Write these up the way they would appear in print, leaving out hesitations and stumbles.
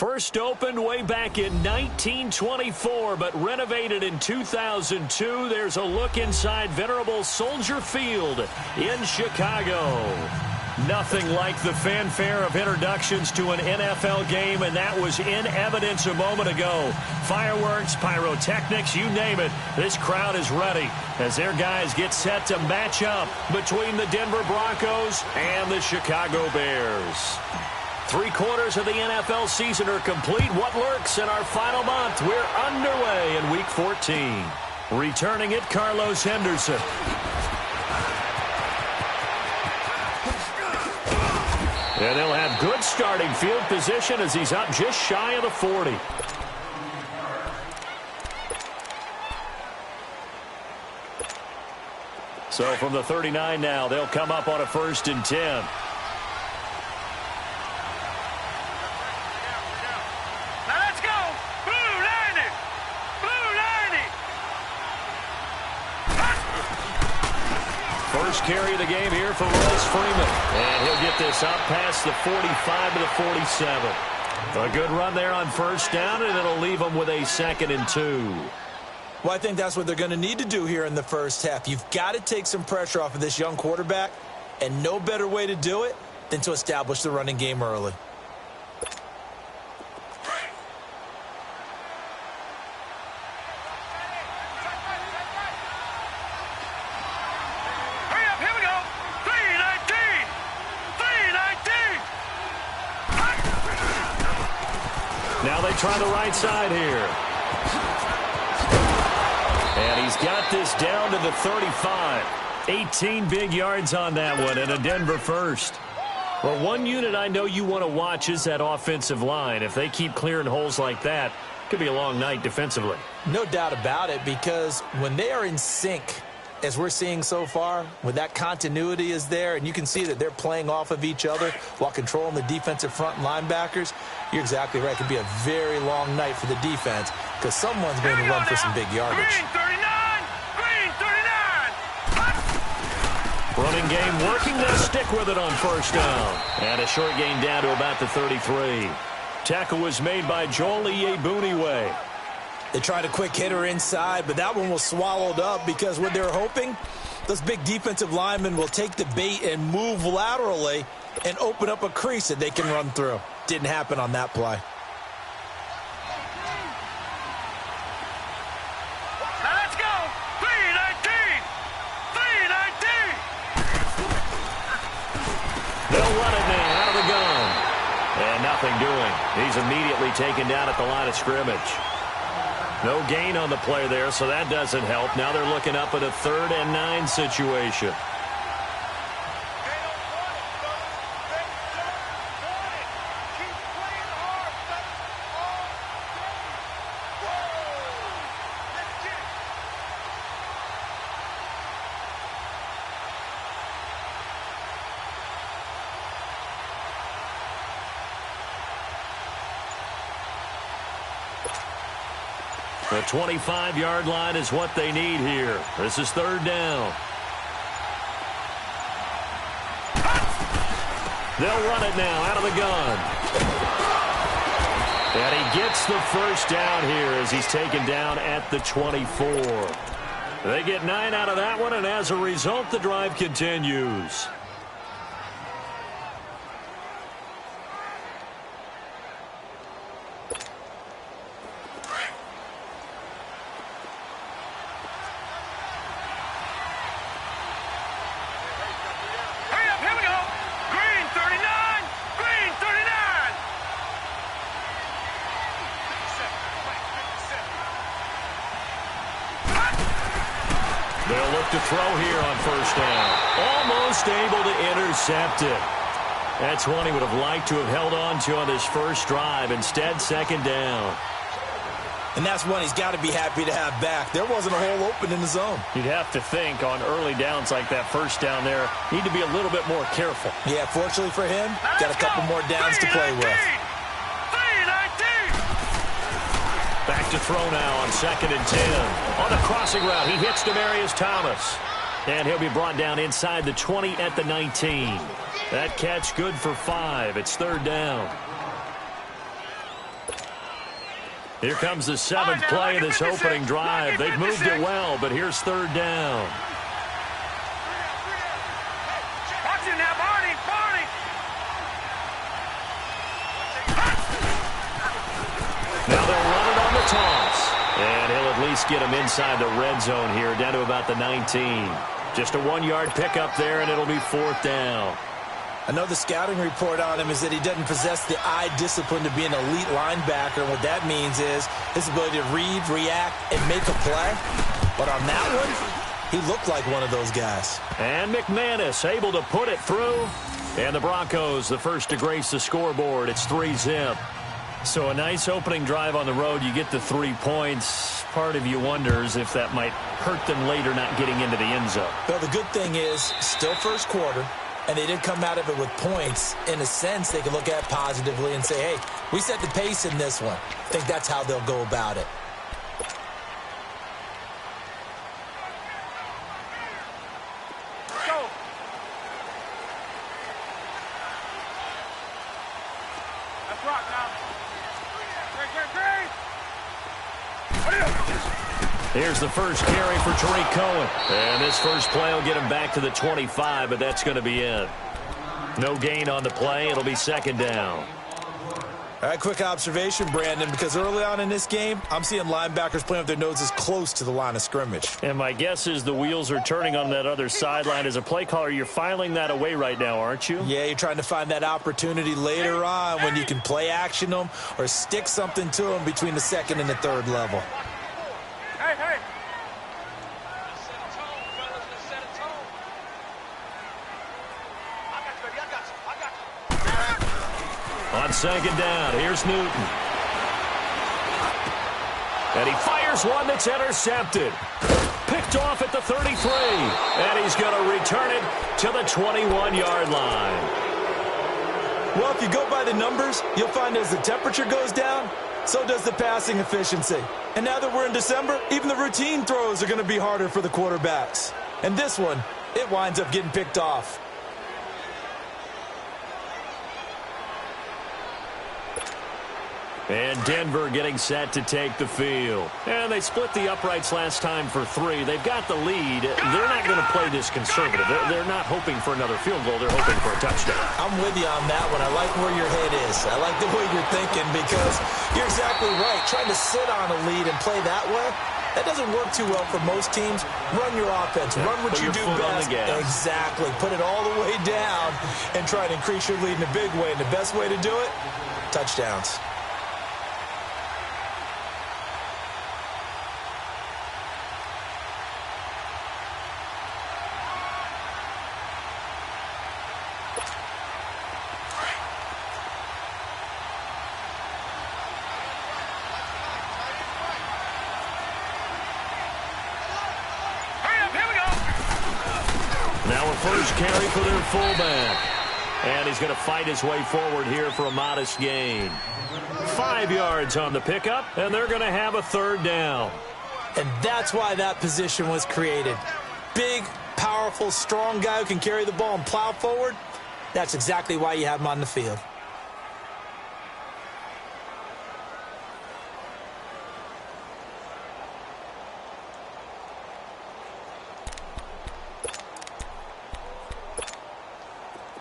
First opened way back in 1924, but renovated in 2002. There's a look inside venerable Soldier Field in Chicago. Nothing like the fanfare of introductions to an NFL game, and that was in evidence a moment ago. Fireworks, pyrotechnics, you name it. This crowd is ready as their guys get set to match up between the Denver Broncos and the Chicago Bears. 3/4 of the NFL season are complete. What lurks in our final month? We're underway in Week 14. Returning it, Carlos Henderson. And they'll have good starting field position as he's up just shy of the 40. So from the 39 now, they'll come up on a 1st and 10. First carry of the game here for Royce Freeman. And he'll get this up past the 45 to the 47. A good run there on 1st down, and it'll leave them with a 2nd and 2. Well, I think that's what they're going to need to do here in the first half. You've got to take some pressure off of this young quarterback, and no better way to do it than to establish the running game early. Now they try the right side here. And he's got this down to the 35. 18 big yards on that one, and a Denver first. Well, one unit I know you want to watch is that offensive line. If they keep clearing holes like that, it could be a long night defensively. No doubt about it, because when they are in sync, as we're seeing so far, when that continuity is there, and you can see that they're playing off of each other while controlling the defensive front linebackers, you're exactly right. It could be a very long night for the defense because someone's going to run for some big yardage. Green 39. Running game working. They'll stick with it on 1st down. And a short gain down to about the 33. Tackle was made by Joel Iyiegbuniwe. They tried a quick hitter inside, but that one was swallowed up because what they're hoping, those big defensive linemen will take the bait and move laterally and open up a crease that they can run through. Didn't happen on that play. Now let's go. 319. 319. They'll run it now out of the gun. And nothing doing. He's immediately taken down at the line of scrimmage. No gain on the play there, so that doesn't help. Now they're looking up at a 3rd and 9 situation. The 25-yard line is what they need here. This is 3rd down. They'll run it now out of the gun. And he gets the 1st down here as he's taken down at the 24. They get 9 out of that one, and as a result, the drive continues. They'll look to throw here on 1st down. Almost able to intercept it. That's one he would have liked to have held on to on this first drive. Instead, 2nd down. And that's one he's got to be happy to have back. There wasn't a hole open in the zone. You'd have to think on early downs like that 1st down there, need to be a little bit more careful. Yeah, fortunately for him, got a couple more downs to play with. Back to throw now on 2nd and 10. On the crossing route, he hits Demaryius Thomas. And he'll be brought down inside the 20 at the 19. That catch good for 5. It's 3rd down. Here comes the seventh play of this opening drive. They've moved it well, but here's third down. Watch it now, Barney. Barney. Now they'll run it on the toss. And he'll at least get him inside the red zone here, down to about the 19. Just a 1-yard pickup there, and it'll be fourth down. I know the scouting report on him is that he doesn't possess the eye discipline to be an elite linebacker. And what that means is his ability to read, react, and make a play. But on that one, he looked like one of those guys. And McManus able to put it through. And the Broncos, the first to grace the scoreboard. It's 3-zip. So a nice opening drive on the road. You get the 3 points. Part of you wonders if that might hurt them later not getting into the end zone. Well, the good thing is, still first quarter, and they did come out of it with points. In a sense, they can look at it positively and say, hey, we set the pace in this one. I think that's how they'll go about it. Go. Let's rock now. Great. Here's the first carry for Tariq Cohen. And this first play will get him back to the 25, but that's going to be it. No gain on the play. It'll be second down. All right, quick observation, Brandon, because early on in this game, I'm seeing linebackers playing with their noses close to the line of scrimmage. And my guess is the wheels are turning on that other sideline. As a play caller, you're filing that away right now, aren't you? Yeah, you're trying to find that opportunity later on when you can play action them or stick something to them between the second and the third level. Hey. On second down, here's Newton. And he fires one that's intercepted. Picked off at the 33. And he's going to return it to the 21-yard line. Well, if you go by the numbers, you'll find as the temperature goes down, so does the passing efficiency. And now that we're in December, even the routine throws are going to be harder for the quarterbacks. And this one, it winds up getting picked off. And Denver getting set to take the field. And they split the uprights last time for 3. They've got the lead. They're not going to play this conservative. They're not hoping for another field goal. They're hoping for a touchdown. I'm with you on that one. I like where your head is. I like the way you're thinking because you're exactly right. Trying to sit on a lead and play that way, that doesn't work too well for most teams. Run your offense. Run what you do best. Exactly. Put it all the way down and try to increase your lead in a big way. And the best way to do it, touchdowns. First carry for their fullback. And he's going to fight his way forward here for a modest gain. 5 yards on the pickup, and they're going to have a third down. And that's why that position was created. Big, powerful, strong guy who can carry the ball and plow forward. That's exactly why you have him on the field.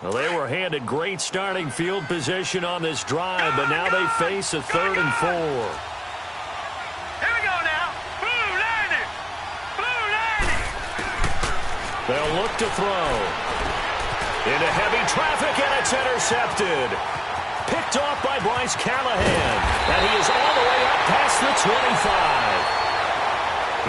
Well, they were handed great starting field position on this drive, but now they face a 3rd and 4. Here we go now. Blue 90. Blue 90. They'll look to throw. Into heavy traffic, and it's intercepted. Picked off by Bryce Callahan. And he is all the way up past the 25.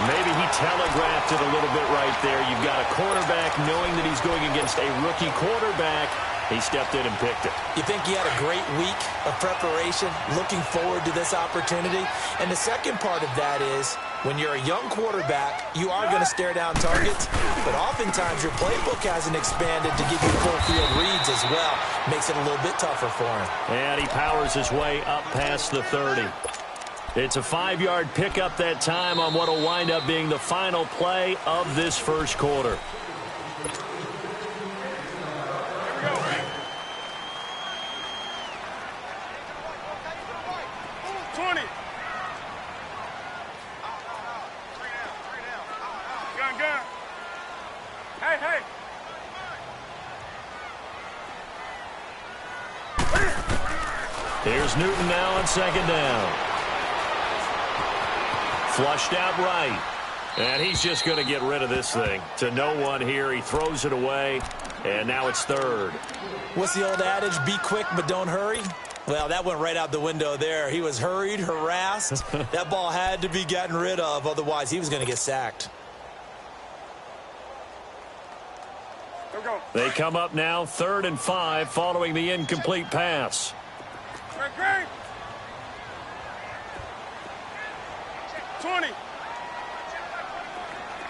Maybe he telegraphed it a little bit right there. You've got a quarterback knowing that he's going against a rookie quarterback. He stepped in and picked it. You think he had a great week of preparation, looking forward to this opportunity? And the second part of that is, when you're a young quarterback, you are going to stare down targets, but oftentimes your playbook hasn't expanded to give you full field reads as well. Makes it a little bit tougher for him. And he powers his way up past the 30. It's a 5-yard pickup that time on what will wind up being the final play of this first quarter. Here's Newton now on second down. Flushed out right. And he's just going to get rid of this thing. To no one here. He throws it away. And now it's third. What's the old adage? Be quick, but don't hurry. Well, that went right out the window there. He was hurried, harassed. That ball had to be gotten rid of. Otherwise, he was going to get sacked. They come up now 3rd and 5 following the incomplete pass. Great. 20.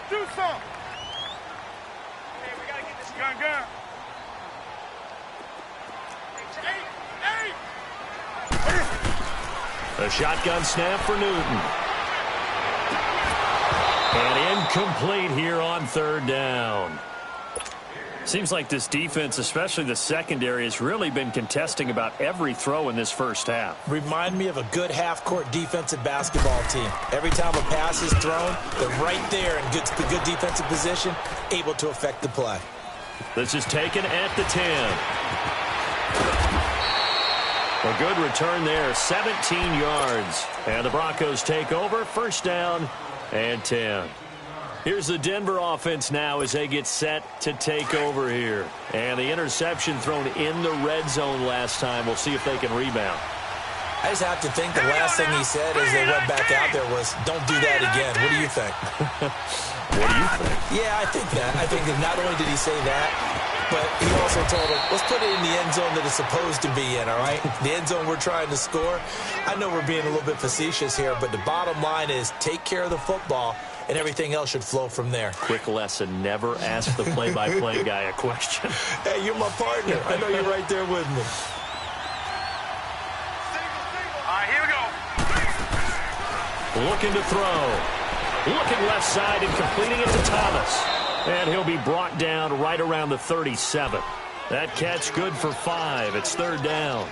Do something. Hey, we got to get this gun. A shotgun snap for Newton. And incomplete here on 3rd down. Seems like this defense, especially the secondary, has really been contesting about every throw in this first half. Remind me of a good half-court defensive basketball team. Every time a pass is thrown, they're right there in good defensive position, able to affect the play. This is taken at the 10. A good return there, 17 yards. And the Broncos take over, 1st down and 10. Here's the Denver offense now as they get set to take over here. And the interception thrown in the red zone last time. We'll see if they can rebound. I just have to think the last thing he said as they went back out there was, don't do that again. What do you think? What do you think? Yeah, I think that. I think that not only did he say that, but he also told him, let's put it in the end zone that it's supposed to be in, all right? The end zone we're trying to score. I know we're being a little bit facetious here, but the bottom line is take care of the football, and everything else should flow from there. Quick lesson, never ask the play-by-play guy a question. Hey, you're my partner. I know you're right there with me. All right, here we go. Looking to throw. Looking left side and completing it to Thomas. And he'll be brought down right around the 37. That catch good for 5. It's 3rd down.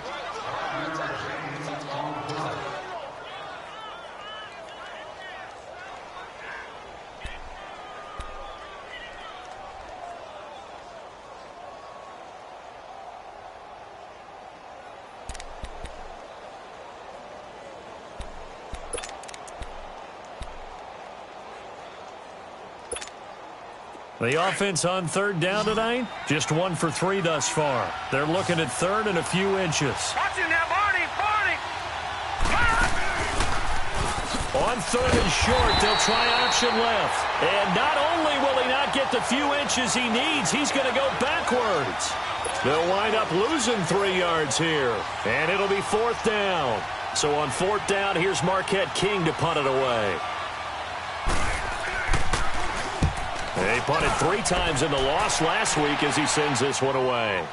The offense on 3rd down tonight, just 1 for 3 thus far. They're looking at 3rd and a few inches. Watch it now, Barney. On 3rd and short, they'll try option left. And not only will he not get the few inches he needs, he's going to go backwards. They'll wind up losing 3 yards here. And it'll be 4th down. So on 4th down, here's Marquette King to punt it away. They punted 3 times in the loss last week as he sends this one away.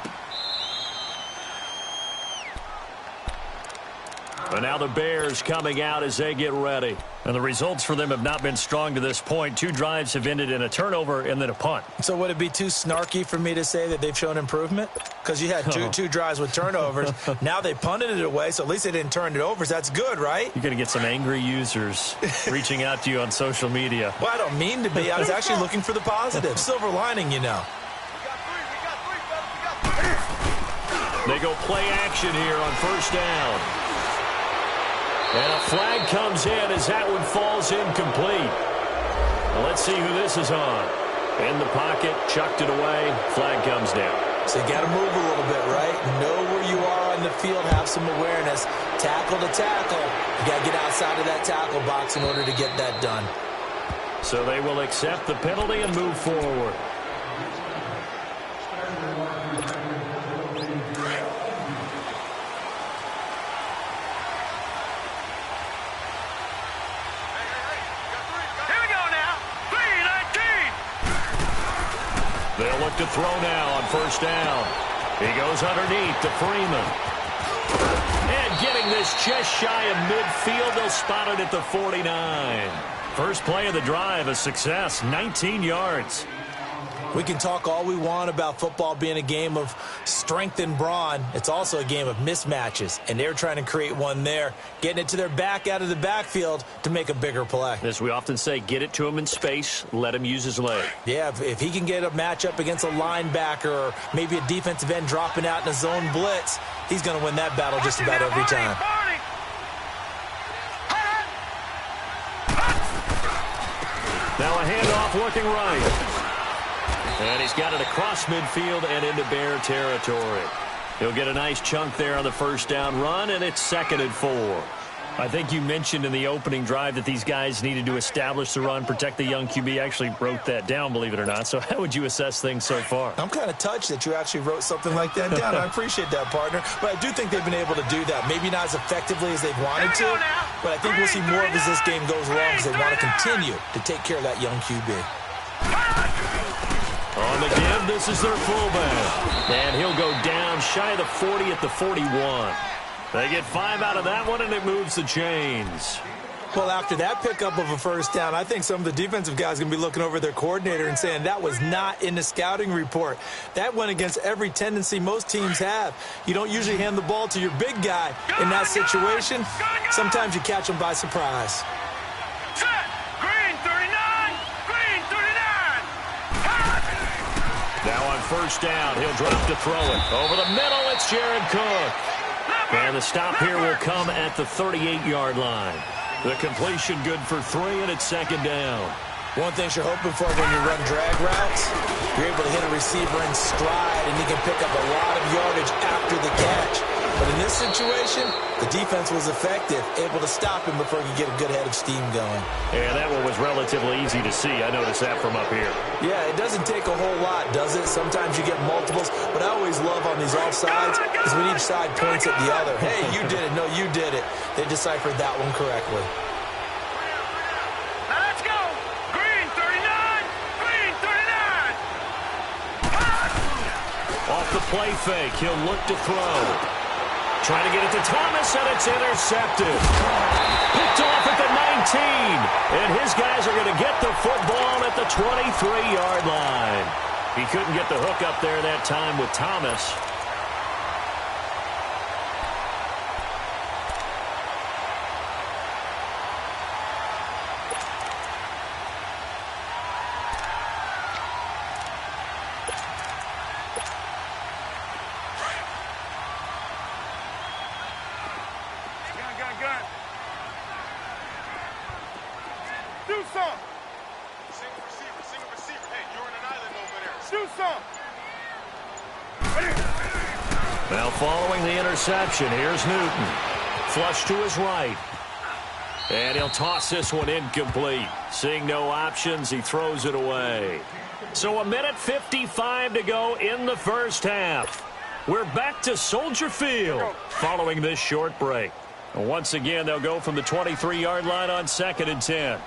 And now the Bears coming out as they get ready. And the results for them have not been strong to this point. 2 drives have ended in a turnover and then a punt. So would it be too snarky for me to say that they've shown improvement? Because you had two drives with turnovers. Now they punted it away, so at least they didn't turn it over. So that's good, right? You're going to get some angry users reaching out to you on social media. Well, I don't mean to be. I was actually looking for the positive. Silver lining, you know. They go play action here on 1st down. And a flag comes in as that one falls incomplete. Well, let's see who this is on. In the pocket, chucked it away, flag comes down. So you got to move a little bit, right? Know where you are on the field, have some awareness. Tackle to tackle. You got to get outside of that tackle box in order to get that done. So they will accept the penalty and move forward. They'll look to throw now on 1st down. He goes underneath to Freeman. And getting this just shy of midfield, they'll spot it at the 49. First play of the drive, a success, 19 yards. We can talk all we want about football being a game of strength and brawn. It's also a game of mismatches, and they're trying to create one there, getting it to their back out of the backfield to make a bigger play. As we often say, get it to him in space, let him use his leg. Yeah, if he can get a matchup against a linebacker or maybe a defensive end dropping out in a zone blitz, he's going to win that battle just about every time. Now a handoff looking right. And he's got it across midfield and into Bear territory. He'll get a nice chunk there on the first down run, and it's 2nd and 4. I think you mentioned in the opening drive that these guys needed to establish the run, protect the young QB. Actually wrote that down, believe it or not. So how would you assess things so far? I'm kind of touched that you actually wrote something like that down. I appreciate that, partner. But I do think they've been able to do that. Maybe not as effectively as they've wanted to, but I think we'll see more of as this game goes along because they want to continue to take care of that young QB. On the give, this is their fullback. And he'll go down shy of the 40 at the 41. They get 5 out of that one, and it moves the chains. Well, after that pickup of a first down, I think some of the defensive guys are going to be looking over their coordinator and saying that was not in the scouting report. That went against every tendency most teams have. You don't usually hand the ball to your big guy in that situation. Sometimes you catch them by surprise. Now on first down, he'll drop to throw it. Over the middle, it's Jared Cook. And the stop here will come at the 38-yard line. The completion good for 3, and it's 2nd down. One thing you're hoping for when you run drag routes, you're able to hit a receiver in stride, and he can pick up a lot of yardage after the catch. But in this situation, the defense was effective, able to stop him before he could get a good head of steam going. And that one was relatively easy to see. I noticed that from up here. Yeah, it doesn't take a whole lot, does it? Sometimes you get multiples, but I always love on these offsides is when each side points at the other. Hey, you did it. No, you did it. They deciphered that one correctly. Now let's go. Green 39. Green 39. Off the play fake, he'll look to throw. Trying to get it to Thomas, and it's intercepted. Picked off at the 19. And his guys are going to get the football at the 23-yard line. He couldn't get the hook up there that time with Thomas. Now following the interception, here's Newton. Flush to his right. And he'll toss this one incomplete. Seeing no options, he throws it away. So 1:55 to go in the first half. We're back to Soldier Field following this short break. And once again, they'll go from the 23-yard line on 2nd and 10.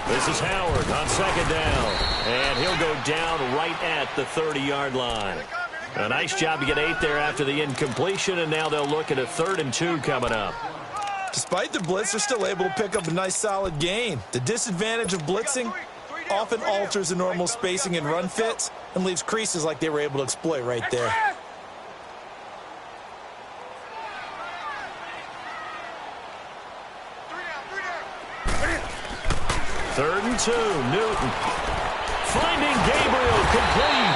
This is Howard on 2nd down. And he'll go down right at the 30-yard line. A nice job to get 8 there after the incompletion, and now they'll look at a 3rd and 2 coming up. Despite the blitz, they're still able to pick up a nice solid gain. The disadvantage of blitzing often alters the normal spacing and run fits and leaves creases like they were able to exploit right there. Third and 2, Newton. Finding Gabriel complete.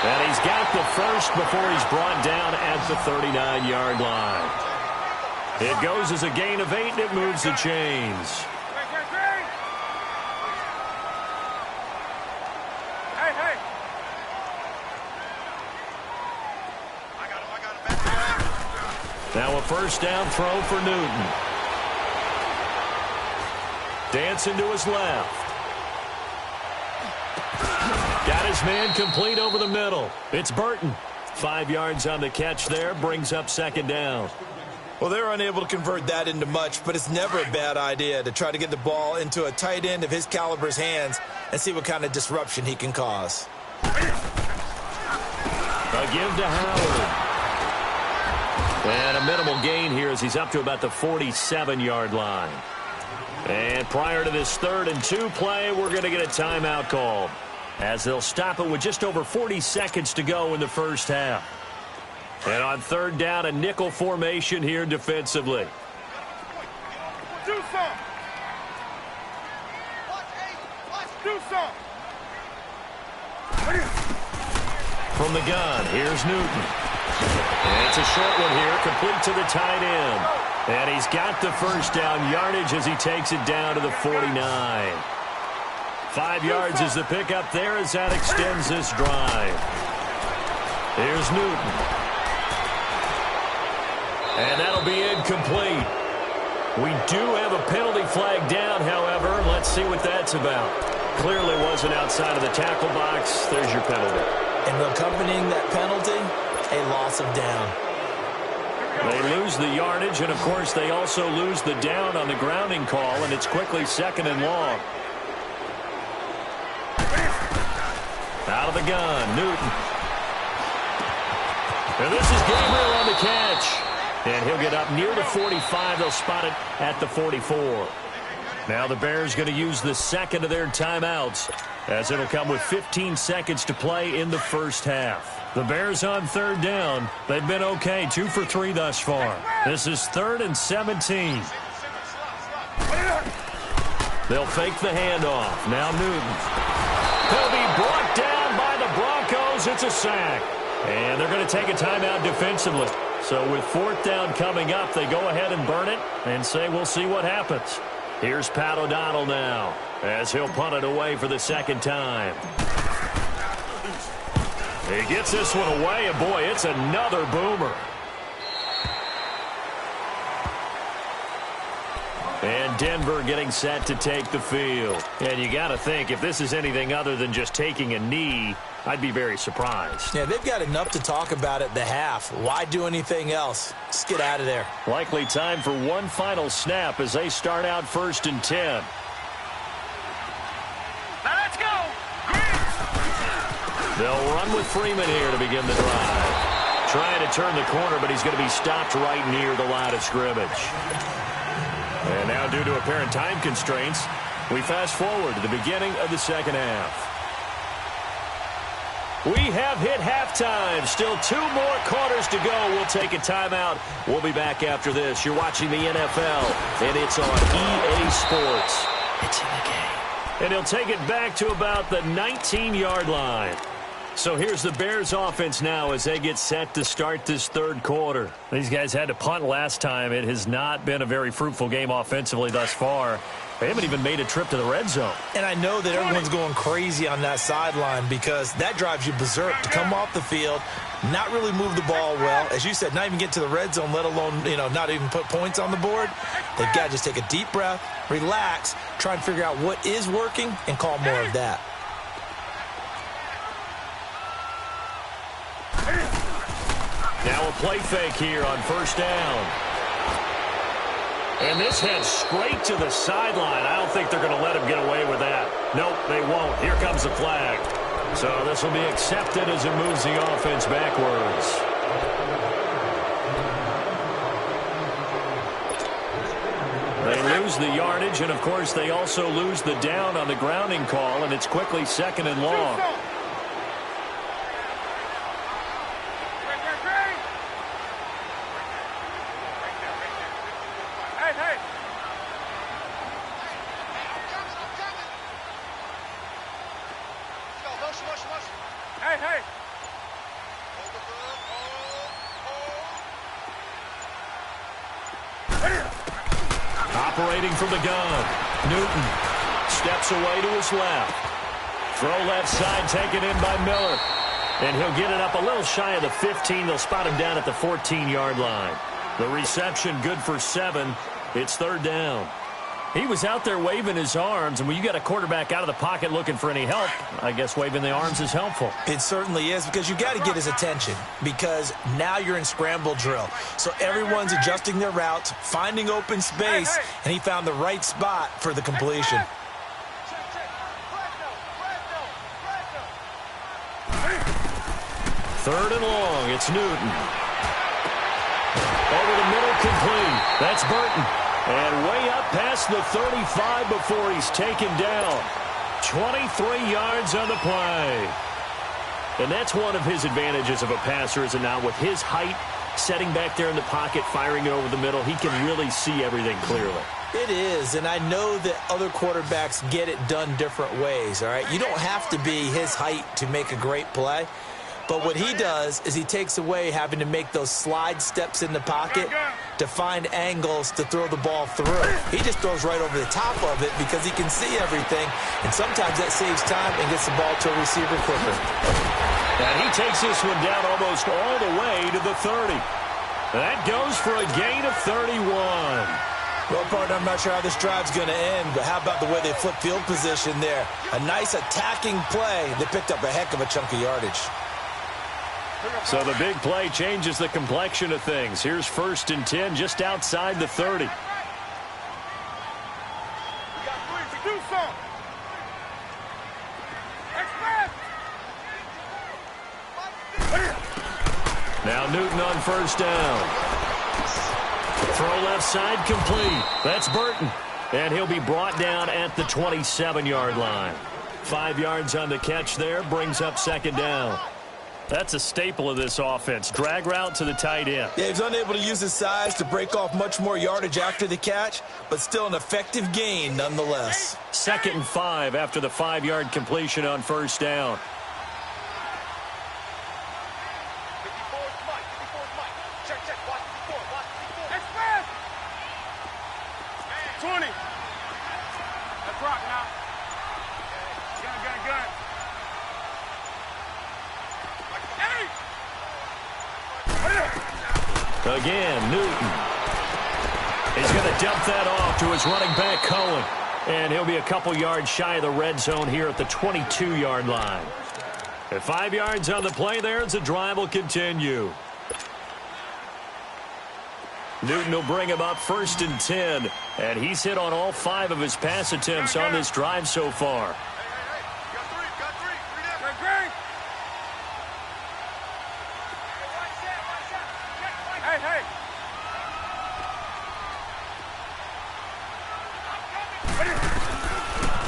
And he's got the first before he's brought down at the 39-yard line. It goes as a gain of 8, and it moves the chains. Now a first down throw for Newton. Dancing to his left. Got his man complete over the middle. It's Burton. 5 yards on the catch there. Brings up 2nd down. Well, they're unable to convert that into much, but it's never a bad idea to try to get the ball into a tight end of his caliber's hands and see what kind of disruption he can cause. A give to Howard. And a minimal gain here as he's up to about the 47-yard line. And prior to this 3rd and 2 play, we're going to get a timeout called, as they'll stop it with just over 40 seconds to go in the first half. And on 3rd down, a nickel formation here defensively. Do some. Do some. From the gun, here's Newton. And it's a short one here, complete to the tight end. And he's got the first down yardage as he takes it down to the 49. 5 yards is the pickup there as that extends this drive. Here's Newton. And that'll be incomplete. We do have a penalty flag down, however. Let's see what that's about. Clearly wasn't outside of the tackle box. There's your penalty. And accompanying that penalty, a loss of down. They lose the yardage, and, of course, they also lose the down on the grounding call, and it's quickly 2nd and long. Out of the gun, Newton. And this is Gabriel on the catch. And he'll get up near the 45. They'll spot it at the 44. Now the Bears going to use the second of their timeouts, as it'll come with 15 seconds to play in the first half. The Bears on 3rd down. They've been okay, 2 for 3 thus far. This is 3rd and 17. They'll fake the handoff. Now Newton. He'll be brought down by the Broncos. It's a sack. And they're going to take a timeout defensively. So with 4th down coming up, they go ahead and burn it and say we'll see what happens. Here's Pat O'Donnell now, as he'll punt it away for the 2nd time. He gets this one away, and boy, it's another boomer. And Denver getting set to take the field. And you got to think, if this is anything other than just taking a knee, I'd be very surprised. Yeah, they've got enough to talk about at the half. Why do anything else? Just get out of there. Likely time for one final snap as they start out 1st and 10. Now let's go. They'll run with Freeman here to begin the drive. Trying to turn the corner, but he's going to be stopped right near the line of scrimmage. And now, due to apparent time constraints, we fast forward to the beginning of the 2nd half. We have hit halftime. Still 2 more quarters to go. We'll take a timeout. We'll be back after this. You're watching the NFL, and it's on EA Sports. It's in the game. And he'll take it back to about the 19-yard line. So here's the Bears offense now as they get set to start this 3rd quarter. These guys had to punt last time. It has not been a very fruitful game offensively thus far. They haven't even made a trip to the red zone. And I know that everyone's going crazy on that sideline because that drives you berserk to come off the field, not really move the ball well. As you said, not even get to the red zone, let alone, not even put points on the board. They've got to just take a deep breath, relax, try and figure out what is working, and call more of that. Now a play fake here on 1st down. And this heads straight to the sideline. I don't think they're going to let him get away with that. Nope, they won't. Here comes the flag. So this will be accepted as it moves the offense backwards. They lose the yardage, and, of course, they also lose the down on the grounding call, and it's quickly 2nd and long. Operating from the gun, Newton steps away to his left. Throw left side taken in by Miller. And he'll get it up a little shy of the 15. They'll spot him down at the 14-yard line. The reception good for 7. It's 3rd down. He was out there waving his arms, and when you got a quarterback out of the pocket looking for any help, I guess waving the arms is helpful. It certainly is, because you got to get his attention, because now you're in scramble drill. So everyone's adjusting their routes, finding open space, and he found the right spot for the completion. Third and long, it's Newton. Over the middle, complete. That's Burton. And way up past the 35 before he's taken down. 23 yards on the play. And that's one of his advantages of a passer, is it not? With his height, setting back there in the pocket, firing it over the middle, he can really see everything clearly. It is, and I know that other quarterbacks get it done different ways, all right? You don't have to be his height to make a great play, but what he does is he takes away having to make those slide steps in the pocket to find angles to throw the ball through. He just throws right over the top of it because he can see everything, and sometimes that saves time and gets the ball to a receiver quicker. And he takes this one down almost all the way to the 30. That goes for a gain of 31. Well, partner, I'm not sure how this drive's going to end, but how about the way they flip field position there? A nice attacking play. They picked up a heck of a chunk of yardage. So the big play changes the complexion of things. Here's 1st and 10 just outside the 30. Now Newton on 1st down. Throw left side, complete. That's Burton. And he'll be brought down at the 27-yard line. 5 yards on the catch there, brings up 2nd down. That's a staple of this offense. Drag route to the tight end. Yeah, he's unable to use his size to break off much more yardage after the catch, but still an effective gain nonetheless. 2nd and 5 after the 5-yard completion on 1st down. 20. Let's rock now. Gun. Again, Newton. He's going to dump that off to his running back, Cohen. And he'll be a couple yards shy of the red zone here at the 22-yard line. At 5 yards on the play there, the drive will continue. Newton will bring him up 1st and 10. And he's hit on all 5 of his pass attempts on this drive so far.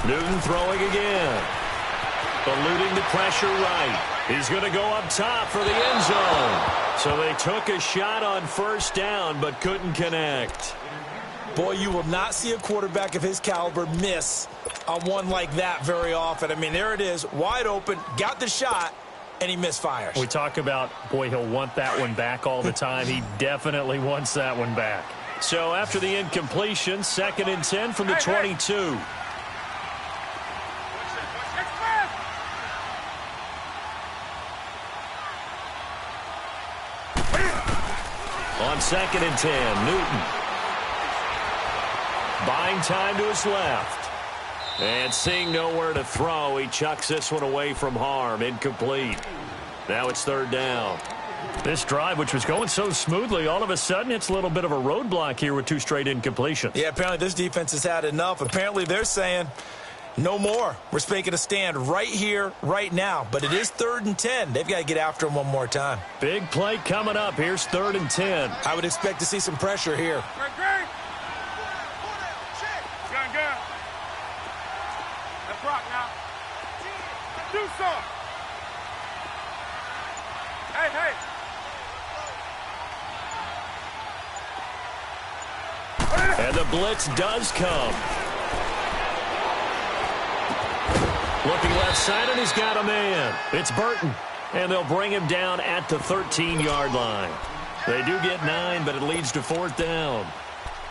Newton throwing again. Eluding the pressure right. He's going to go up top for the end zone. So they took a shot on 1st down but couldn't connect. Boy, you will not see a quarterback of his caliber miss on one like that very often. I mean, there it is, wide open, got the shot, and he misfires. We talk about, boy, he'll want that one back all the time. He definitely wants that one back. So after the incompletion, 2nd and 10 from the 22. On 2nd and 10, Newton. Buying time to his left. And seeing nowhere to throw, he chucks this one away from harm. Incomplete. Now it's 3rd down. This drive, which was going so smoothly, all of a sudden it's a little bit of a roadblock here with 2 straight incompletions. Yeah, apparently this defense has had enough. Apparently they're saying, no more. We're making a stand right here, right now. But it is 3rd and 10. They've got to get after him one more time. Big play coming up. Here's 3rd and 10. I would expect to see some pressure here. Gun. Let's rock now. Do something. Hey. And the blitz does come. Looking left side, and he's got a man. It's Burton. And they'll bring him down at the 13-yard line. They do get 9, but it leads to 4th down.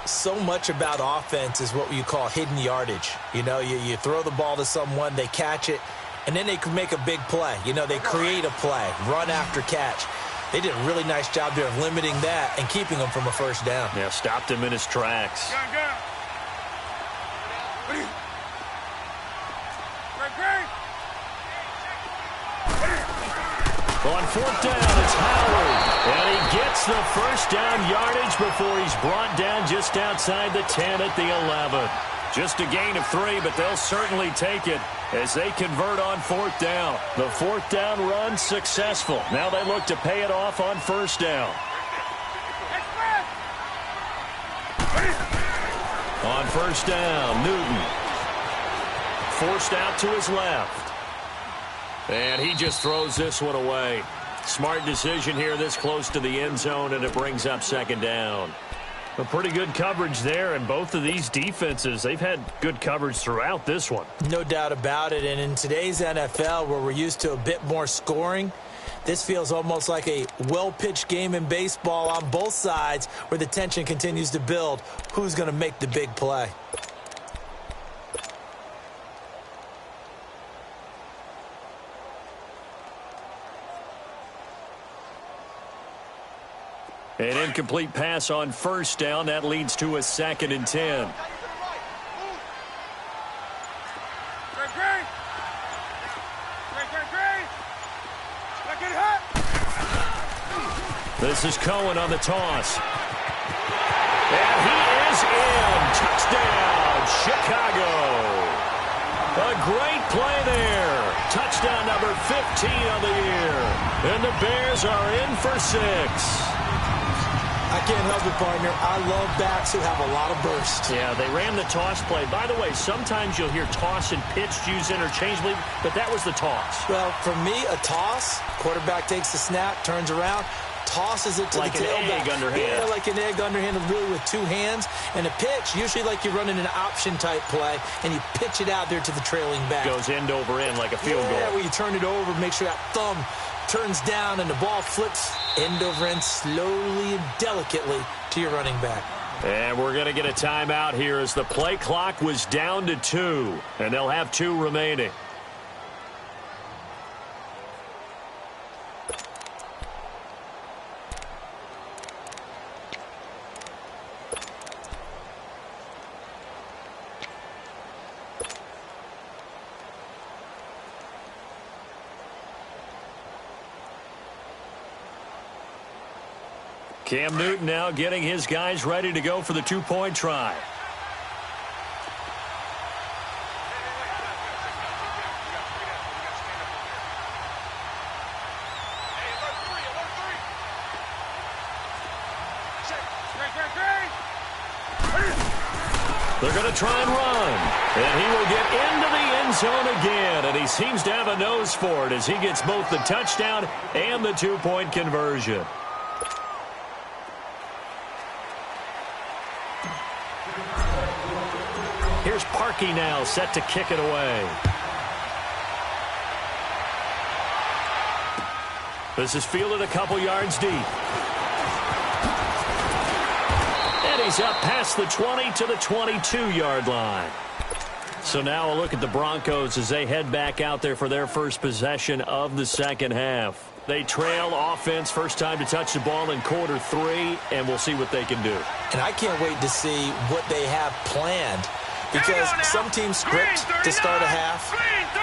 So much about offense is what you call hidden yardage. You know, you throw the ball to someone, they catch it, and then they can make a big play. You know, they create a play, run after catch. They did a really nice job there of limiting that and keeping him from a 1st down. Yeah, stopped him in his tracks. Gun. On 4th down, it's Howard. And he gets the 1st down yardage before he's brought down just outside the 10 at the 11. Just a gain of 3, but they'll certainly take it as they convert on 4th down. The 4th down run successful. Now they look to pay it off on 1st down. Express. On first down, Newton. Forced out to his left. And he just throws this one away. Smart decision here this close to the end zone, and it brings up second down. A pretty good coverage there, and both of these defenses, they've had good coverage throughout this one. No doubt about it, and in today's NFL, where we're used to a bit more scoring, this feels almost like a well-pitched game in baseball on both sides where the tension continues to build. Who's going to make the big play? An incomplete pass on first down. That leads to a 2nd and 10. This is Cohen on the toss. And he is in. Touchdown, Chicago. A great play there. Touchdown number 15 on the year. And the Bears are in for 6. I can't help it, partner. I love backs who have a lot of burst. Yeah, they ran the toss play. By the way, sometimes you'll hear toss and pitch used interchangeably, but that was the toss. Well, for me, a toss, quarterback takes the snap, turns around, tosses it to like the tailback. Like an egg underhand. Yeah, like an egg underhanded, really with 2 hands. And a pitch, usually like you're running an option-type play, and you pitch it out there to the trailing back. Goes end over end like a field goal. Yeah, where you turn it over, make sure that thumb turns down, and the ball flips end over end slowly and delicately to your running back. And we're going to get a timeout here as the play clock was down to 2, and they'll have 2 remaining. Cam Newton now getting his guys ready to go for the 2-point try. They're going to try and run. And he will get into the end zone again. And he seems to have a nose for it as he gets both the touchdown and the 2-point conversion. Here's Parkey now, set to kick it away. This is fielded a couple yards deep. And he's up past the 20 to the 22-yard line. So now a look at the Broncos as they head back out there for their first possession of the second half. They trail offense, first time to touch the ball in quarter 3, and we'll see what they can do. And I can't wait to see what they have planned. Because some teams script to start a half.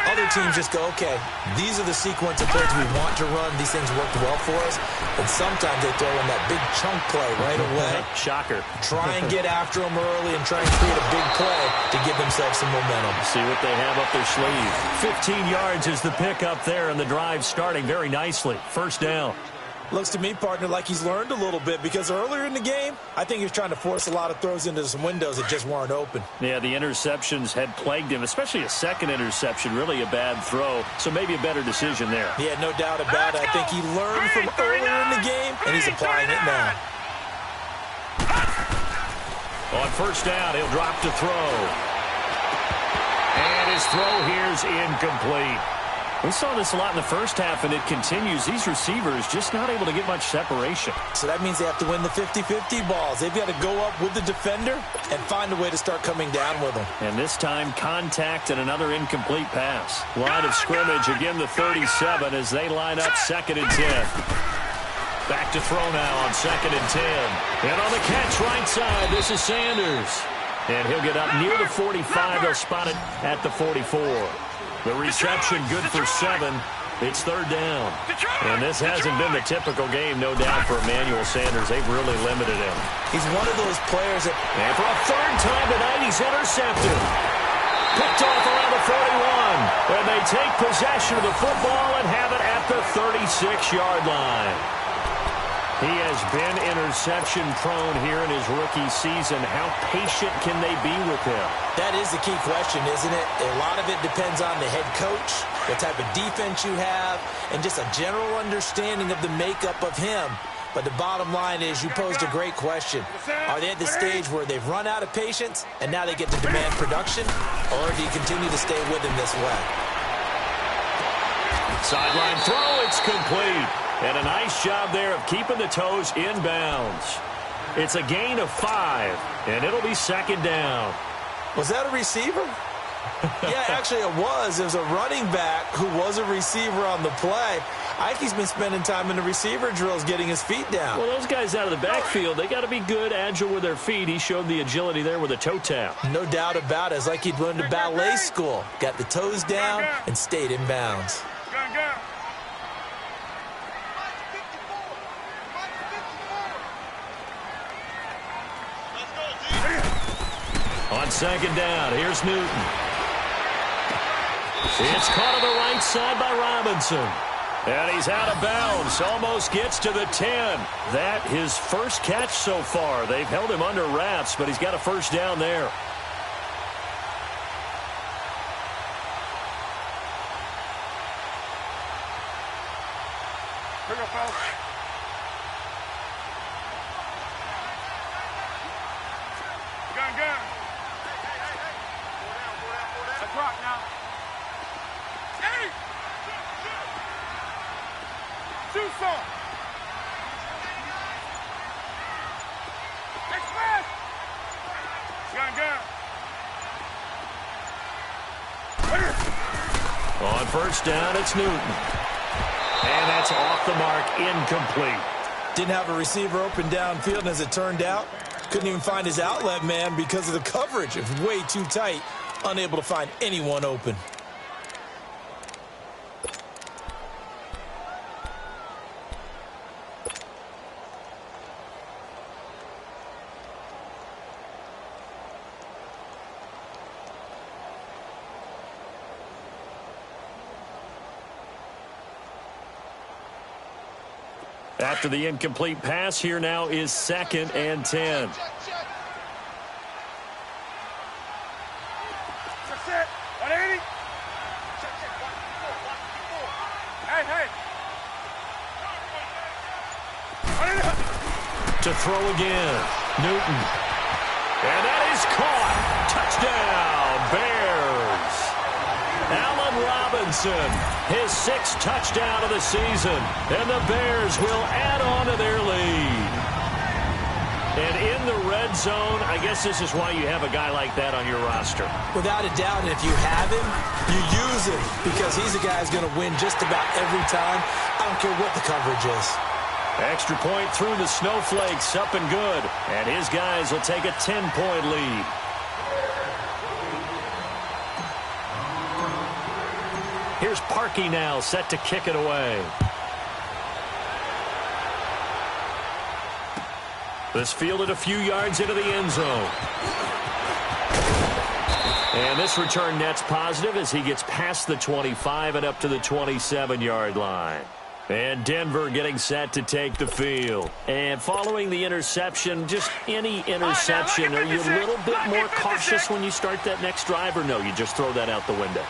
Other teams just go, okay, these are the sequence of plays we want to run. These things worked well for us. And sometimes they throw in that big chunk play right away. Shocker. Try and get after them early and try and create a big play to give themselves some momentum. See what they have up their sleeve. 15 yards is the pick up there, and the drive starting very nicely. First down. Looks to me, partner, like he's learned a little bit because earlier in the game, I think he was trying to force a lot of throws into some windows that just weren't open. Yeah, the interceptions had plagued him, especially a second interception, really a bad throw, so maybe a better decision there. Yeah, no doubt about it. I think he learned from earlier in the game, and he's applying it now. On first down, he'll drop to throw. And his throw here is incomplete. We saw this a lot in the first half, and it continues. These receivers just not able to get much separation. So that means they have to win the 50-50 balls. They've got to go up with the defender and find a way to start coming down with them. And this time, contact and another incomplete pass. Line of scrimmage, again the 37 as they line up 2nd and 10. Back to throw now on 2nd and 10. And on the catch right side, this is Sanders. And he'll get up near the 45. They'll spot it at the 44. The reception good for 7. It's 3rd down. And this hasn't been the typical game, no doubt, for Emmanuel Sanders. They've really limited him. He's one of those players that... And for a 3rd time tonight, he's intercepted. Picked off around the 41. And they take possession of the football and have it at the 36-yard line. He has been interception prone here in his rookie season. How patient can they be with him? That is the key question, isn't it? A lot of it depends on the head coach, what type of defense you have, and just a general understanding of the makeup of him. But the bottom line is you posed a great question. Are they at the stage where they've run out of patience and now they get to demand production? Or do you continue to stay with him this way? Sideline throw, it's complete. And a nice job there of keeping the toes in bounds. It's a gain of 5, and it'll be second down. Was that a receiver? Yeah, actually it was. It was a running back who was a receiver on the play. I think he's been spending time in the receiver drills getting his feet down. Well, those guys out of the backfield, they got to be good, agile with their feet. He showed the agility there with a toe tap. No doubt about it. It's like he'd learned to ballet school. Got the toes down and stayed in bounds. On second down, here's Newton. It's caught on the right side by Robinson. And he's out of bounds, almost gets to the 10. That his first catch so far. They've held him under wraps, but he's got a first down there. Bring up, fellas. Gun. Let's rock now. Hey! Shoot some! Express! Gun. On first down, it's Newton. And that's off the mark, incomplete. Didn't have a receiver open downfield, and as it turned out, couldn't even find his outlet man because of the coverage. It was way too tight, unable to find anyone open. After the incomplete pass, here now is second and 10. That's it. 180. Hey. To throw again, Newton. And that is caught. Touchdown, Bears. Allen Robinson, his 6th touchdown of the season. And the Bears will add on to their lead. And in the red zone, I guess this is why you have a guy like that on your roster. Without a doubt, and if you have him, you use him because he's a guy who's going to win just about every time. I don't care what the coverage is. Extra point through the snowflakes, up and good. And his guys will take a 10-point lead. Here's Parkey now, set to kick it away. This fielded a few yards into the end zone. And this return net's positive as he gets past the 25 and up to the 27-yard line. And Denver getting set to take the field. And following the interception, just any interception, are you a little bit more cautious when you start that next drive, or no, you just throw that out the window?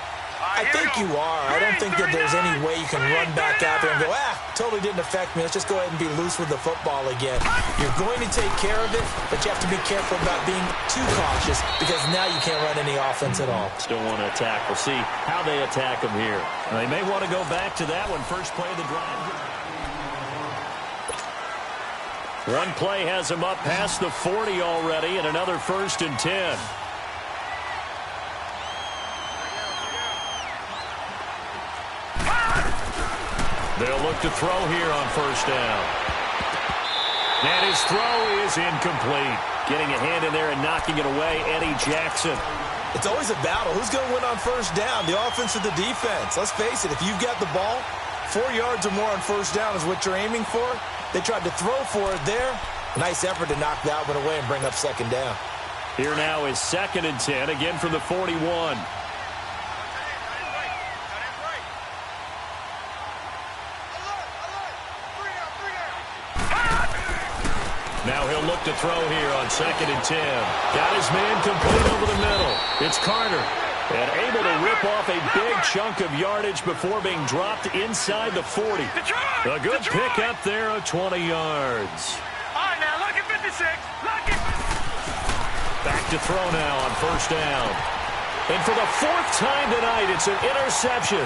I think you are. I don't think that there's any way you can run back out there and go, totally didn't affect me. Let's just go ahead and be loose with the football again. You're going to take care of it, but you have to be careful about being too cautious because now you can't run any offense at all. Still want to attack. We'll see how they attack them here. They may want to go back to that one. First play of the drive. One play has them up past the 40 already, and another 1st and 10. They'll look to throw here on first down. And his throw is incomplete. Getting a hand in there and knocking it away, Eddie Jackson. It's always a battle. Who's going to win on first down, the offense or the defense? Let's face it, if you've got the ball, 4 yards or more on first down is what you're aiming for. They tried to throw for it there. Nice effort to knock that one away and bring up second down. Here now is 2nd and 10, again from the 41. Now he'll look to throw here on 2nd and 10. Got his man complete over the middle. It's Carter. And able to rip off a big chunk of yardage before being dropped inside the 40. A good pickup there of 20 yards. All right, now, look at 56. Look at... Back to throw now on 1st down. And for the 4th time tonight, it's an interception.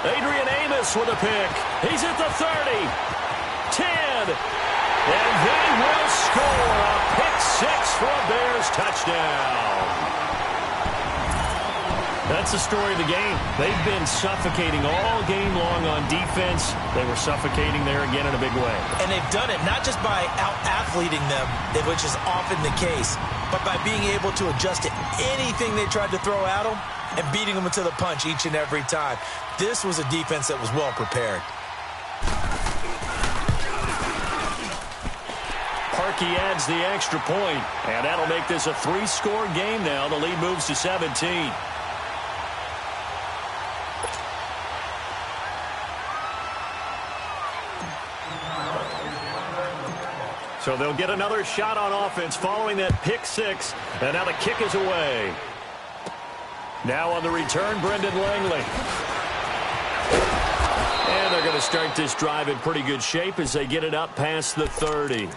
Adrian Amos with a pick. He's at the 30. 10. And he will score a pick 6 for a Bears touchdown. That's the story of the game. They've been suffocating all game long on defense. They were suffocating there again in a big way. And they've done it not just by out-athleting them, which is often the case, but by being able to adjust to anything they tried to throw at them and beating them to the punch each and every time. This was a defense that was well prepared. Parkey adds the extra point, and that'll make this a 3-score game now. The lead moves to 17. So they'll get another shot on offense following that pick 6, and now the kick is away. Now on the return, Brendan Langley. And they're going to start this drive in pretty good shape as they get it up past the 30.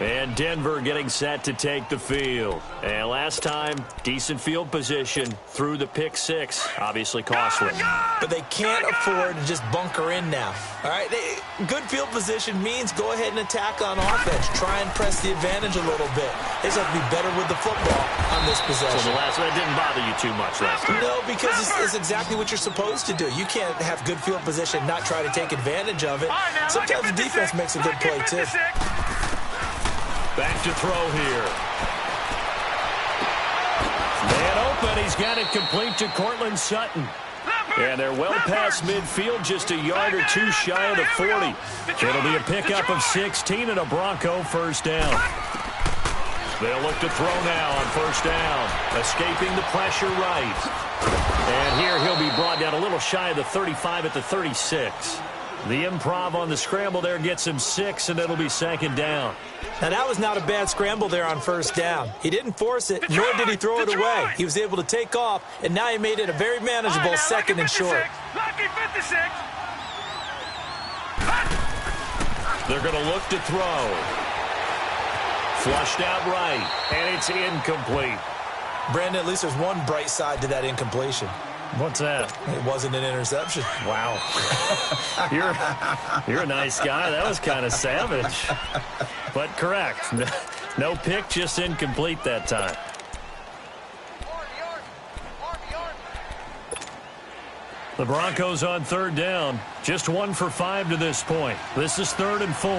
And Denver getting set to take the field. And last time, decent field position through the pick 6. Obviously costly. But they can't afford to just bunker in now. All right, good field position means go ahead and attack on offense. Try and press the advantage a little bit. They just have to be better with the football on this possession. So the last one didn't bother you too much last time? No, because it's exactly what you're supposed to do. You can't have good field position, not try to take advantage of it. Sometimes the defense makes a good play, too. Back to throw here. Man open. He's got it complete to Cortland Sutton. And they're well past midfield, just a yard or two shy of the 40. It'll be a pickup of 16 and a Bronco 1st down. They'll look to throw now on 1st down. Escaping the pressure right. And here he'll be brought down a little shy of the 35 at the 36. The improv on the scramble there gets him 6, and it'll be 2nd down. Now, that was not a bad scramble there on 1st down. He didn't force it, nor did he throw it away. He was able to take off, and now he made it a very manageable 2nd and short. Lucky 56. They're going to look to throw. Flushed out right, and it's incomplete. Brandon, at least there's one bright side to that incompletion. What's that? It wasn't an interception. Wow. You're a nice guy. That was kind of savage. But correct. No pick, just incomplete that time. The Broncos on 3rd down. Just 1 for 5 to this point. This is 3rd and 4.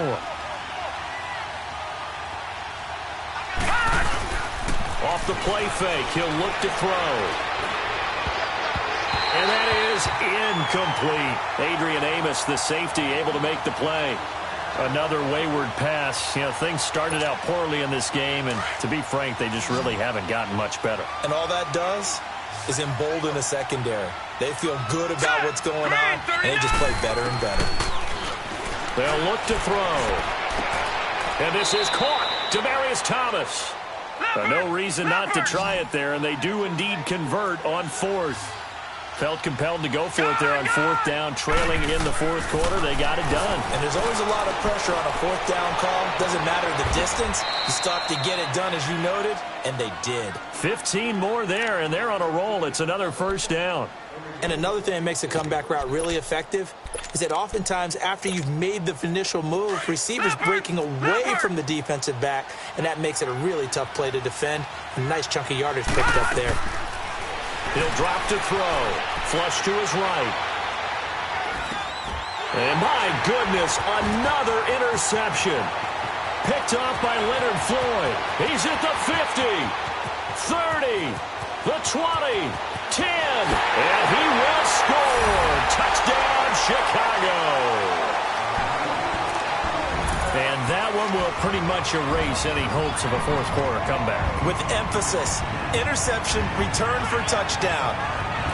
Off the play fake. He'll look to throw. And that is incomplete. Adrian Amos, the safety, able to make the play. Another wayward pass. You know, things started out poorly in this game, and to be frank, they just really haven't gotten much better. And all that does is embolden the secondary. They feel good about what's going on, and they just play better and better. They'll look to throw. And this is caught. Demaryius Thomas. No reason not to try it there, and they do indeed convert on 4th. Felt compelled to go for it there on 4th down, trailing in the 4th quarter. They got it done. And there's always a lot of pressure on a 4th down call. Doesn't matter the distance. You stop to get it done, as you noted, and they did. 15 more there, and they're on a roll. It's another 1st down. And another thing that makes the comeback route really effective is that oftentimes after you've made the initial move, receivers breaking away from the defensive back, and that makes it a really tough play to defend. A nice chunk of yardage picked up there. He'll drop to throw. Flush to his right. And my goodness, another interception. Picked off by Leonard Floyd. He's at the 50, 30, the 20, 10, and he will score. Touchdown, Chicago. And that one will pretty much erase any hopes of a 4th quarter comeback. With emphasis, interception, return for touchdown.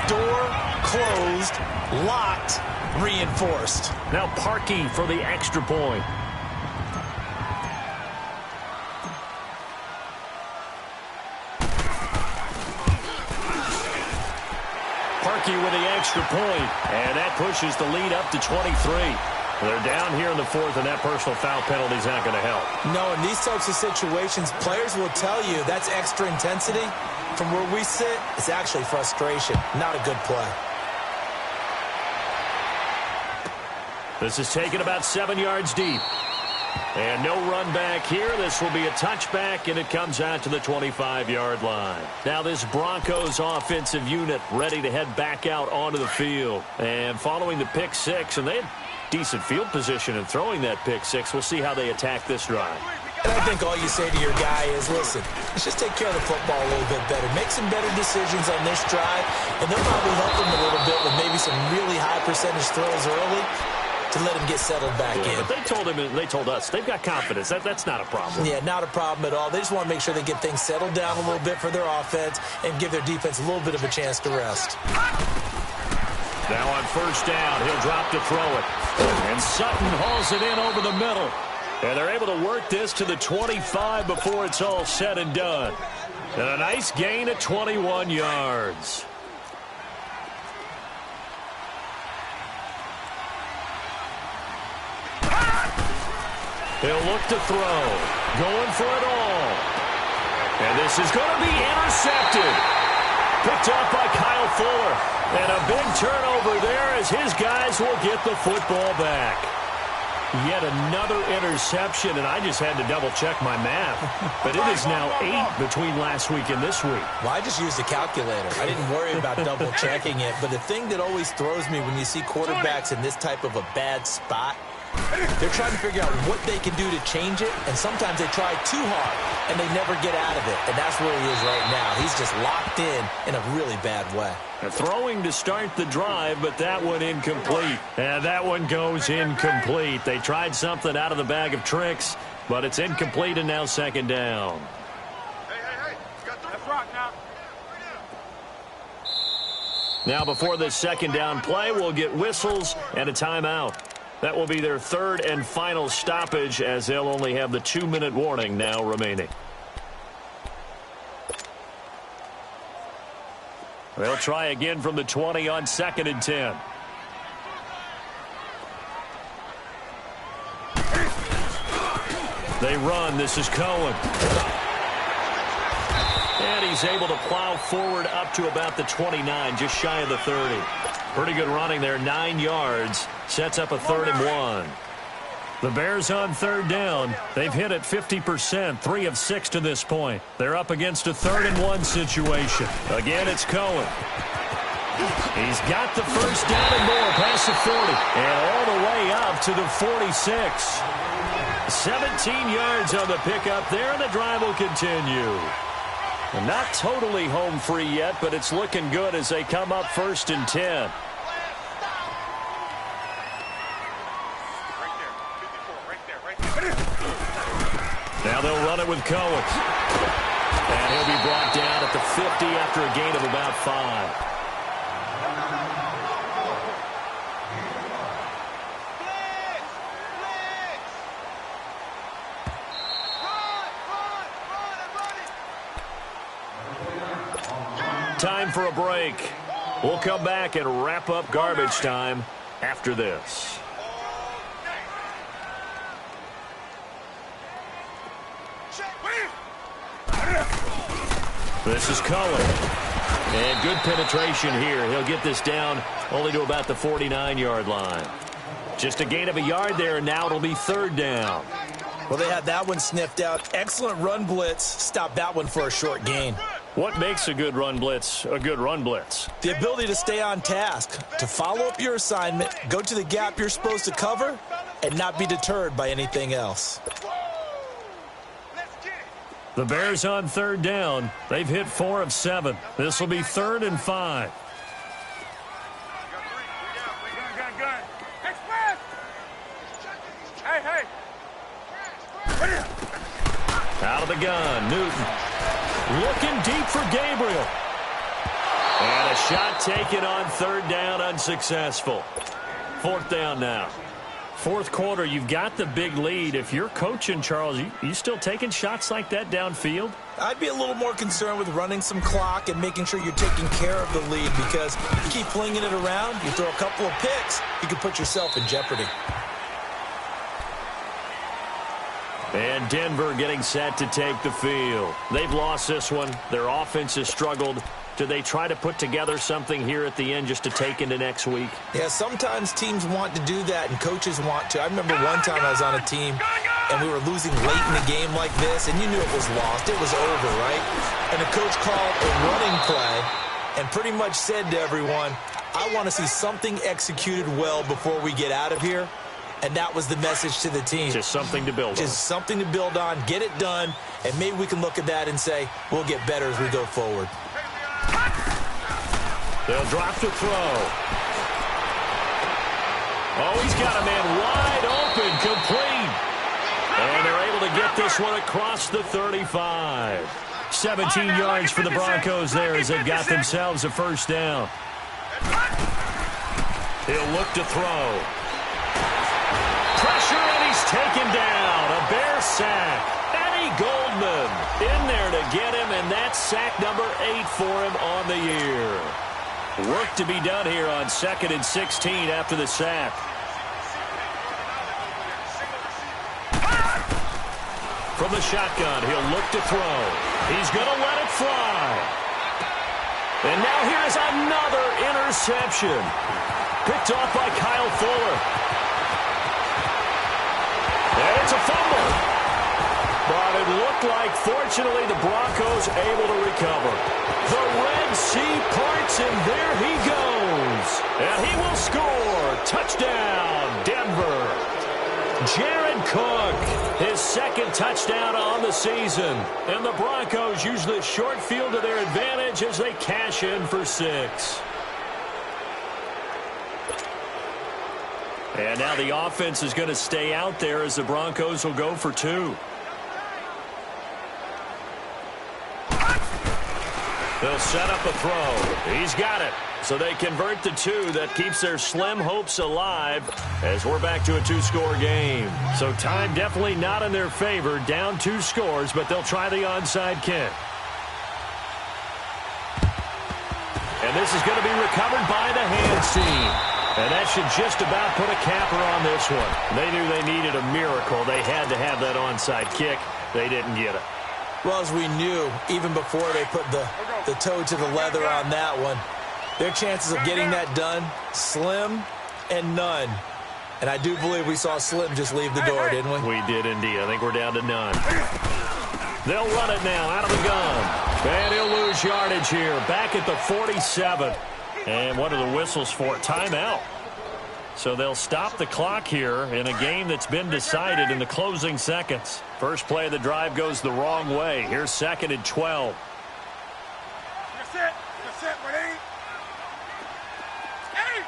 Door closed, locked, reinforced. Now Parkey for the extra point. rookie with the extra point, and that pushes the lead up to 23. They're down here in the fourth, and that personal foul penalty is not going to help. No, in these types of situations, players will tell you that's extra intensity. From where we sit, it's actually frustration, not a good play. This is taken about 7 yards deep. And no run back here. This will be a touchback, and it comes out to the 25-yard line. Now this Broncos offensive unit ready to head back out onto the field. And following the pick six, and they had decent field position in throwing that pick six. We'll see how they attack this drive. And I think all you say to your guy is, listen, let's just take care of the football a little bit better. Make some better decisions on this drive, and they'll probably help him a little bit with maybe some really high percentage throws early to let him get settled back in. But they told us, they've got confidence. That's not a problem. Yeah, not a problem at all. They just want to make sure they get things settled down a little bit for their offense and give their defense a little bit of a chance to rest. Now on first down, he'll drop to throw it. And Sutton hauls it in over the middle. And they're able to work this to the 25 before it's all said and done. And a nice gain of 21 yards. He'll look to throw. Going for it all. And this is going to be intercepted. Picked up by Kyle Fuller. And a big turnover there as his guys will get the football back. Yet another interception, and I just had to double-check my math. But it is now 8 between last week and this week. Well, I just used a calculator. I didn't worry about double-checking it. But the thing that always throws me when you see quarterbacks in this type of a bad spot, they're trying to figure out what they can do to change it, and sometimes they try too hard, and they never get out of it. And that's where he is right now. He's just locked in a really bad way. Throwing to start the drive, but that one incomplete. And that one goes incomplete. They tried something out of the bag of tricks, but it's incomplete, and now second down. Hey. Let's rock now. Now before this second down play, we'll get whistles and a timeout. That will be their third and final stoppage, as they'll only have the 2-minute warning now remaining. They'll try again from the 20 on 2nd and 10. They run. This is Cohen. And he's able to plow forward up to about the 29, just shy of the 30. Pretty good running there, 9 yards. Sets up a 3rd and 1. The Bears on third down. They've hit it 50%, 3 of 6 to this point. They're up against a 3rd and 1 situation. Again, it's Cohen. He's got the first down and more past the 40. And all the way up to the 46. 17 yards on the pickup there, and the drive will continue. And not totally home free yet, but it's looking good as they come up 1st and 10. Now they'll run it with Cohen. And he'll be brought down at the 50 after a gain of about 5. Time for a break. We'll come back and wrap up garbage time after this. This is Cohen. And good penetration here. He'll get this down only to about the 49-yard line. Just a gain of a yard there, and now it'll be 3rd down. Well, they had that one sniffed out. Excellent run blitz. Stopped that one for a short gain. What makes a good run blitz a good run blitz? The ability to stay on task, to follow up your assignment, go to the gap you're supposed to cover, and not be deterred by anything else. The Bears on 3rd down. They've hit 4 of 7. This will be 3rd and 5. Hey. Out of the gun, Newton. Looking deep for Gabriel. And a shot taken on 3rd down, unsuccessful. 4th down now. Fourth quarter, you've got the big lead. If you're coaching, Charles, you still taking shots like that downfield? I'd be a little more concerned with running some clock and making sure you're taking care of the lead, because you keep flinging it around, you throw a couple of picks, you can put yourself in jeopardy. And Denver getting set to take the field. They've lost this one. Their offense has struggled. Do they try to put together something here at the end just to take into next week? Yeah, sometimes teams want to do that and coaches want to. I remember one time I was on a team and we were losing late in the game like this, and you knew it was lost. It was over, right? And the coach called a running play and pretty much said to everyone, I want to see something executed well before we get out of here. And that was the message to the team. Just something to build on. Just something to build on, get it done, and maybe we can look at that and say, we'll get better as we go forward. They'll drop to throw. Oh, he's got a man wide open, complete. And they're able to get this one across the 35. 17 yards for the Broncos there as they've got themselves a first down. He'll look to throw. Pressure, and he's taken down. A Bear sack. Eddie Goldman in there to get him, and that's sack number 8 for him on the year. Work to be done here on 2nd and 16 after the sack. From the shotgun, he'll look to throw. He's going to let it fly. And now here's another interception. Picked off by Kyle Fuller. And it's a fumble. But it looked like, fortunately, the Broncos able to recover. The Red Sea parts, and there he goes. And he will score. Touchdown, Denver. Jared Cook, his second touchdown on the season. And the Broncos use the short field to their advantage as they cash in for 6. And now the offense is going to stay out there as the Broncos will go for 2. They'll set up a throw. He's got it. So they convert the 2. That keeps their slim hopes alive as we're back to a 2-score game. So time definitely not in their favor. Down 2 scores, but they'll try the onside kick. And this is going to be recovered by the hands team. And that should just about put a capper on this one. They knew they needed a miracle. They had to have that onside kick. They didn't get it. Well, as we knew, even before they put the toe to the leather on that one, their chances of getting that done, slim and none. And I do believe we saw Slim just leave the door, didn't we? We did indeed. I think we're down to none. They'll run it now out of the gun. And he'll lose yardage here. Back at the 47. And what are the whistles for? Timeout. So they'll stop the clock here in a game that's been decided in the closing seconds. First play of the drive goes the wrong way. Here's 2nd and 12. That's it. That's it, buddy. Hey.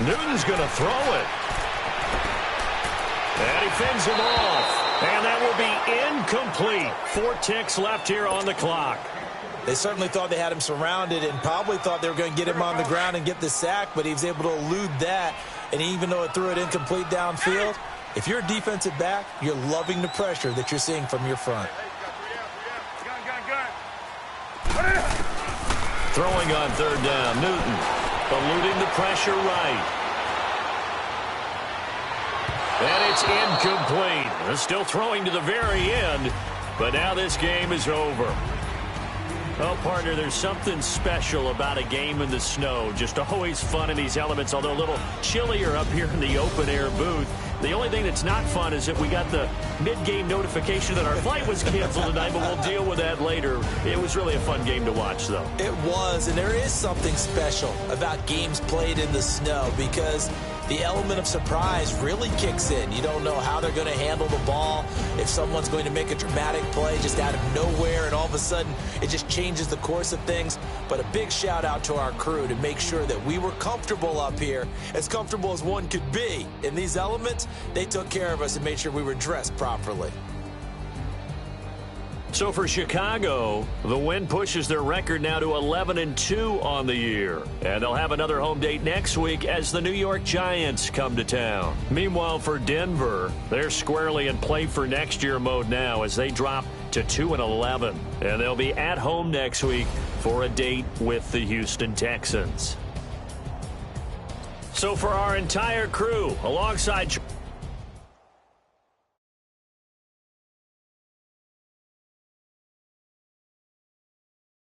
Newton's going to throw it. And he fends him off. And that will be incomplete. 4 ticks left here on the clock. They certainly thought they had him surrounded and probably thought they were going to get him on the ground and get the sack, but he was able to elude that. And even though it threw it incomplete downfield, if you're a defensive back, you're loving the pressure that you're seeing from your front. Throwing on 3rd down, Newton eluding the pressure right. And it's incomplete. They're still throwing to the very end, but now this game is over. Oh, partner, there's something special about a game in the snow. Just always fun in these elements, although a little chillier up here in the open-air booth. The only thing that's not fun is that we got the mid-game notification that our flight was canceled tonight, but we'll deal with that later. It was really a fun game to watch, though. It was, and there is something special about games played in the snow because the element of surprise really kicks in. You don't know how they're going to handle the ball, if someone's going to make a dramatic play just out of nowhere, and all of a sudden it just changes the course of things. But a big shout out to our crew to make sure that we were comfortable up here, as comfortable as one could be. In these elements, they took care of us and made sure we were dressed properly. So for Chicago, the win pushes their record now to 11-2 on the year. And they'll have another home date next week as the New York Giants come to town. Meanwhile, for Denver, they're squarely in play for next year mode now as they drop to 2-11. And they'll be at home next week for a date with the Houston Texans. So for our entire crew, alongside